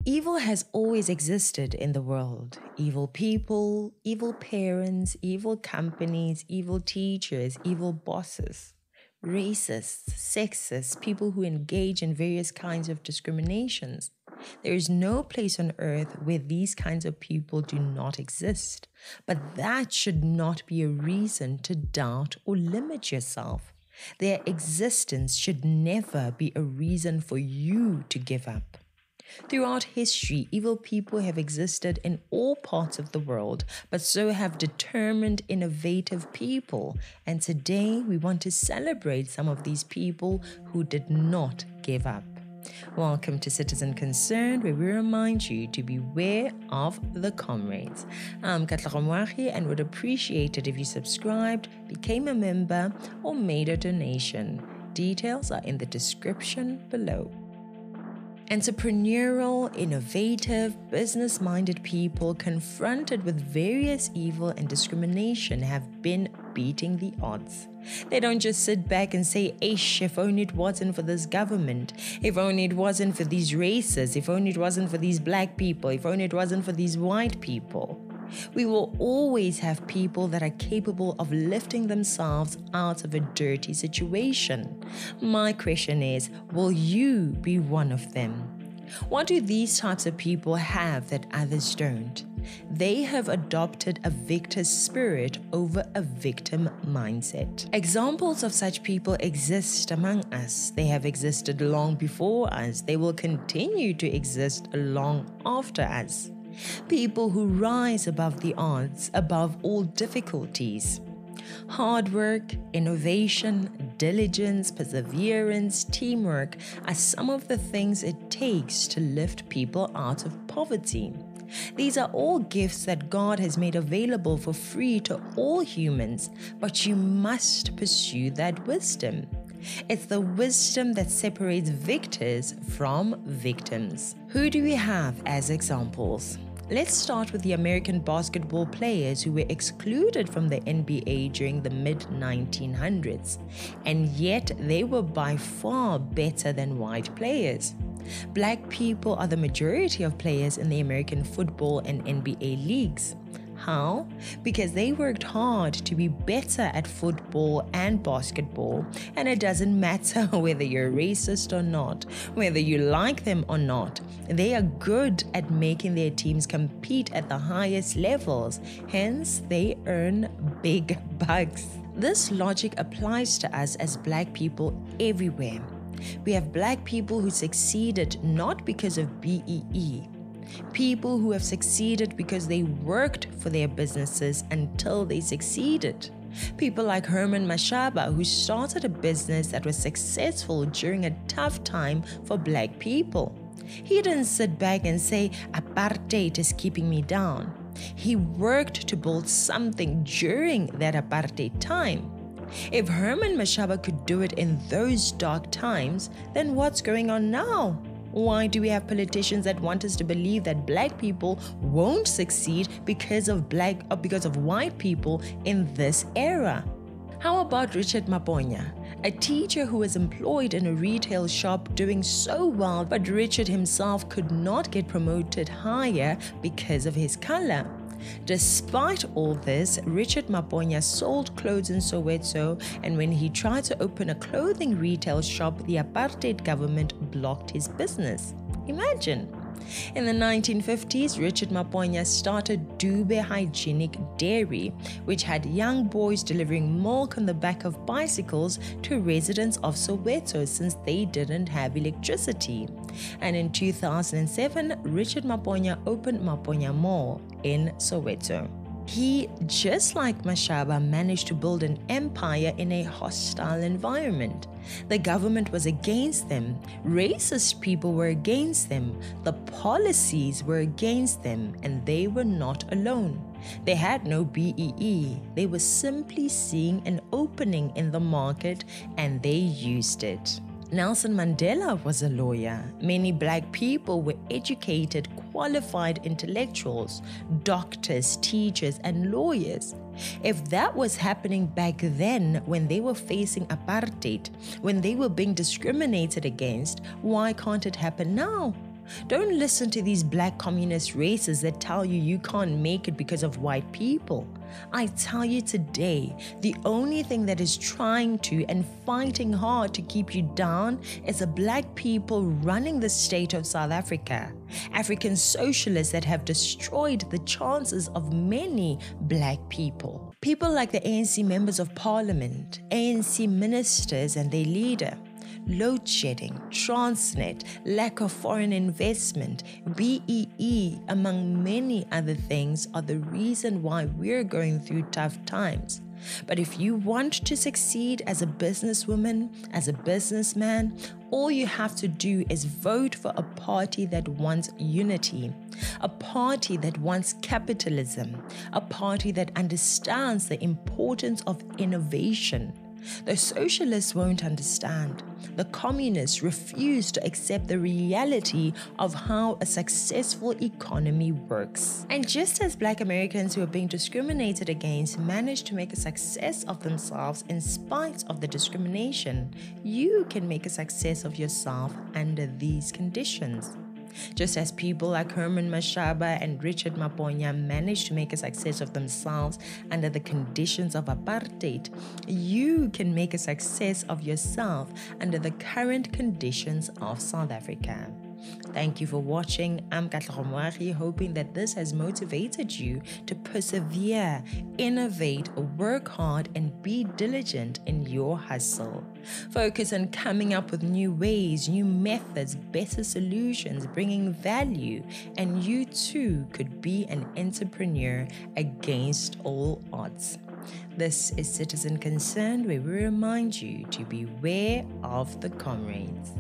Evil has always existed in the world. Evil people, evil parents, evil companies, evil teachers, evil bosses, racists, sexists, people who engage in various kinds of discriminations. There is no place on earth where these kinds of people do not exist. But that should not be a reason to doubt or limit yourself. Their existence should never be a reason for you to give up. Throughout history, evil people have existed in all parts of the world, but so have determined, innovative people. And today, we want to celebrate some of these people who did not give up. Welcome to Citizen Concerned, where we remind you to beware of the comrades. I'm Katla Ramwahi and would appreciate it if you subscribed, became a member, or made a donation. Details are in the description below. Entrepreneurial, innovative, business-minded people confronted with various evil and discrimination have been beating the odds. They don't just sit back and say, "Ish, if only it wasn't for this government, if only it wasn't for these races, if only it wasn't for these black people, if only it wasn't for these white people." We will always have people that are capable of lifting themselves out of a dirty situation. My question is, will you be one of them? What do these types of people have that others don't? They have adopted a victor's spirit over a victim mindset. Examples of such people exist among us. They have existed long before us. They will continue to exist long after us. People who rise above the odds, above all difficulties. Hard work, innovation, diligence, perseverance, teamwork are some of the things it takes to lift people out of poverty. These are all gifts that God has made available for free to all humans, but you must pursue that wisdom. It's the wisdom that separates victors from victims. Who do we have as examples? Let's start with the American basketball players who were excluded from the NBA during the mid-1900s, and yet they were by far better than white players. Black people are the majority of players in the American football and NBA leagues. How? Because they worked hard to be better at football and basketball, and it doesn't matter whether you're racist or not, whether you like them or not. They are good at making their teams compete at the highest levels, hence they earn big bucks. This logic applies to us as black people everywhere. We have black people who succeeded not because of BEE, people who have succeeded because they worked for their businesses until they succeeded. People like Herman Mashaba, who started a business that was successful during a tough time for black people. He didn't sit back and say, "Apartheid is keeping me down." He worked to build something during that apartheid time. If Herman Mashaba could do it in those dark times, then what's going on now? Why do we have politicians that want us to believe that black people won't succeed because of white people in this era? How about Richard Maponya, a teacher who was employed in a retail shop doing so well, but Richard himself could not get promoted higher because of his color? Despite all this, Richard Maponya sold clothes in Soweto, and when he tried to open a clothing retail shop, the apartheid government blocked his business. Imagine. In the 1950s, Richard Maponya started Dube Hygienic Dairy, which had young boys delivering milk on the back of bicycles to residents of Soweto since they didn't have electricity. And in 2007, Richard Maponya opened Maponya Mall in Soweto. He, just like Mashaba, managed to build an empire in a hostile environment. The government was against them. Racist people were against them. The policies were against them, and they were not alone. They had no BEE. They were simply seeing an opening in the market, and they used it. Nelson Mandela was a lawyer. Many black people were educated, qualified intellectuals, doctors, teachers, and lawyers. If that was happening back then when they were facing apartheid, when they were being discriminated against, why can't it happen now? Don't listen to these black communist racists that tell you can't make it because of white people. I tell you today, the only thing that is trying to and fighting hard to keep you down is the black people running the state of South Africa. African socialists that have destroyed the chances of many black people. People like the ANC members of parliament, ANC ministers and their leader. Load shedding, Transnet, lack of foreign investment, BEE, among many other things, are the reason why we're going through tough times. But if you want to succeed as a businesswoman, as a businessman, all you have to do is vote for a party that wants unity, a party that wants capitalism, a party that understands the importance of innovation. The socialists won't understand. The communists refuse to accept the reality of how a successful economy works. And just as black Americans who are being discriminated against manage to make a success of themselves in spite of the discrimination, you can make a success of yourself under these conditions. Just as people like Herman Mashaba and Richard Maponya managed to make a success of themselves under the conditions of apartheid, you can make a success of yourself under the current conditions of South Africa. Thank you for watching. I'm Katlego, hoping that this has motivated you to persevere, innovate, work hard, and be diligent in your hustle. Focus on coming up with new ways, new methods, better solutions, bringing value, and you too could be an entrepreneur against all odds. This is Citizen Concerned, where we remind you to beware of the comrades.